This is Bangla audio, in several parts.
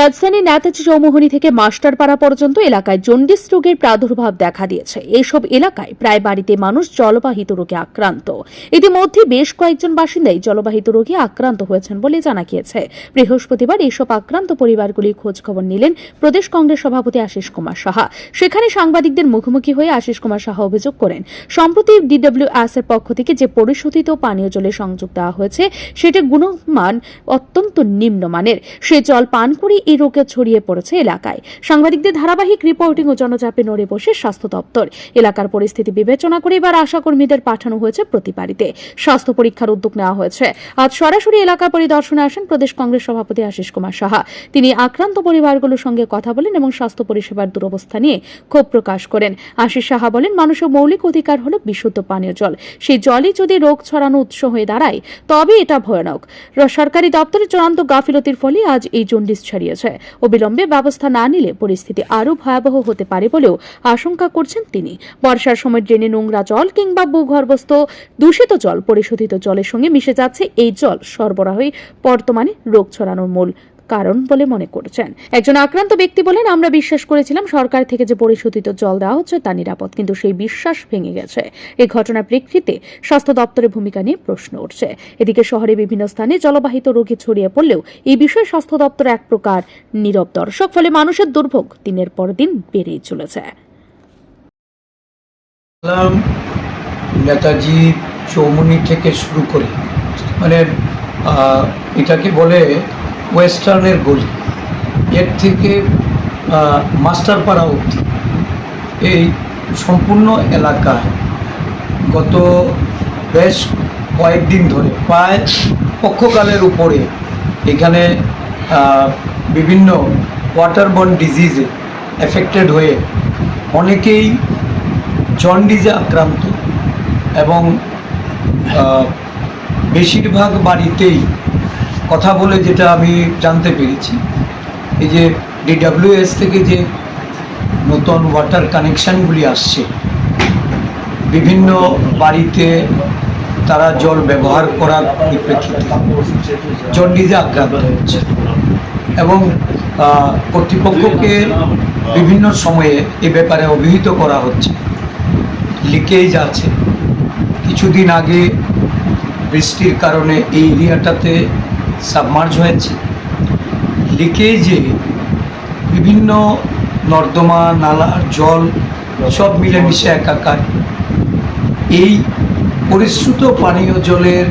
রাজধানীর নেতাজি চৌমুহনী থেকে মাস্টারপাড়া পর্যন্ত এলাকায় জন্ডিস রোগের প্রাদুর্ভাব দেখা দিয়েছে। এইসব এলাকায় প্রায় বাড়িতে মানুষ জলবাহিত রোগে আক্রান্ত। ইতিমধ্যে বেশ কয়েকজন বাসিন্দাই জলবাহিত রোগে আক্রান্ত হয়েছেন বলে জানা গিয়েছে। বৃহস্পতিবার এইসব আক্রান্ত পরিবারগুলির খোঁজ খবর নিলেন প্রদেশ কংগ্রেস সভাপতি আশিস কুমার সাহা। সেখানে সাংবাদিকদের মুখোমুখি হয়ে আশিস কুমার সাহা অভিযোগ করেন, সম্প্রতি DWS এর পক্ষ থেকে যে পরিশোধিত পানীয় জলের সংযোগ দেওয়া হয়েছে সেটার গুণমান অত্যন্ত নিম্নমানের। সে জল পান করে এই রোগে ছড়িয়ে পড়েছে এলাকায়। সাংবাদিকদের ধারাবাহিক রিপোর্টিং ও জনচাপে নড়ে বসে স্বাস্থ্য দপ্তর। এলাকার পরিস্থিতি বিবেচনা করে এবার আশাকর্মীদের পাঠানো হয়েছে প্রতি বাড়িতে। স্বাস্থ্য পরীক্ষার উদ্যোগ নেওয়া হয়েছে। আজ সরাসরি এলাকা পরিদর্শনে আসেন প্রদেশ কংগ্রেস সভাপতি আশিস কুমার সাহা। তিনি আক্রান্ত পরিবারগুলোর সঙ্গে কথা বলেন এবং স্বাস্থ্য পরিষেবার দুরবস্থা নিয়ে ক্ষোভ প্রকাশ করেন। আশিস সাহা বলেন, মানুষের মৌলিক অধিকার হল বিশুদ্ধ পানীয় জল। সেই জলই যদি রোগ ছড়ানো উৎস হয়ে দাঁড়ায় তবে এটা ভয়ানক। সরকারি দপ্তরের চূড়ান্ত গাফিলতির ফলে আজ এই জন্ডিস ছড়িয়েছে। অবিলম্বে ব্যবস্থা না নিলে পরিস্থিতি আরও ভয়াবহ হতে পারে বলেও আশঙ্কা করছেন তিনি। বর্ষার সময় ড্রেনে নোংরা জল কিংবা ভূগর্ভস্থ দূষিত জল পরিশোধিত জলের সঙ্গে মিশে যাচ্ছে। এই জল সরবরাহই বর্তমানে রোগ ছড়ানোর মূল কারণ বলে মনে করছেন। একজন আক্রান্ত ব্যক্তি বলেন, আমরা বিশ্বাস করেছিলাম সরকার থেকে যে পরিশোধিত জল দেওয়া হচ্ছে তা নিরাপদ, কিন্তু সেই বিশ্বাস ভেঙে গেছে। এই ঘটনার প্রেক্ষিতে স্বাস্থ্য দপ্তরের ভূমিকা নিয়ে প্রশ্ন উঠছে। এদিকে শহরে বিভিন্ন স্থানে জলবাহিত রোগে ছড়িয়ে পড়লেও এই বিষয়ে স্বাস্থ্য দপ্তর এক প্রকার নীরব দর্শক। ফলে মানুষের দুর্ভোগ দিনের পর দিন বেড়েই চলেছে। নেতাজি চৌমুহনী থেকে শুরু করে মানে এটাকে বলে ওয়েস্টার্নের গলি, এর থেকে মাস্টারপাড়া অবধি এই সম্পূর্ণ এলাকায় গত বেশ কয়েকদিন ধরে প্রায় পক্ষকালের উপরে এখানে বিভিন্ন ওয়াটারবর্ন ডিজিজে এফেক্টেড হয়ে অনেকেই জন্ডিসে আক্রান্ত এবং বেশিরভাগ বাড়িতেই কথা বলে যেটা আমি জানতে পেরেছি, এই যে DWS থেকে যে নতুন ওয়াটার কানেকশানগুলি আসছে, বিভিন্ন বাড়িতে তারা জল ব্যবহার করার পরিপ্রেক্ষিতে জন্ডিসে আক্রান্ত হচ্ছে এবং কর্তৃপক্ষকে বিভিন্ন সময়ে এ ব্যাপারে অবহিত করা হচ্ছে। লিকেজ আছে। কিছুদিন আগে বৃষ্টির কারণে এই এরিয়াটাতে সাবমার্জ হয়েছে। লিকেজে বিভিন্ন নর্দমা নালার জল সব মিলেমিশে একাকার। এই পরিশ্রুত পানীয় জলের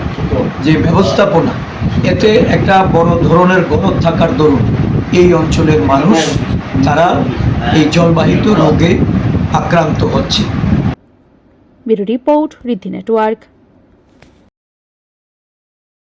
যে ব্যবস্থাপনা, এতে একটা বড় ধরনের গরদ থাকার দরুন এই অঞ্চলের মানুষ তারা এই জলবাহিত রোগে আক্রান্ত হচ্ছে। ব্যুরো রিপোর্ট, ঋদ্ধি নেটওয়ার্ক।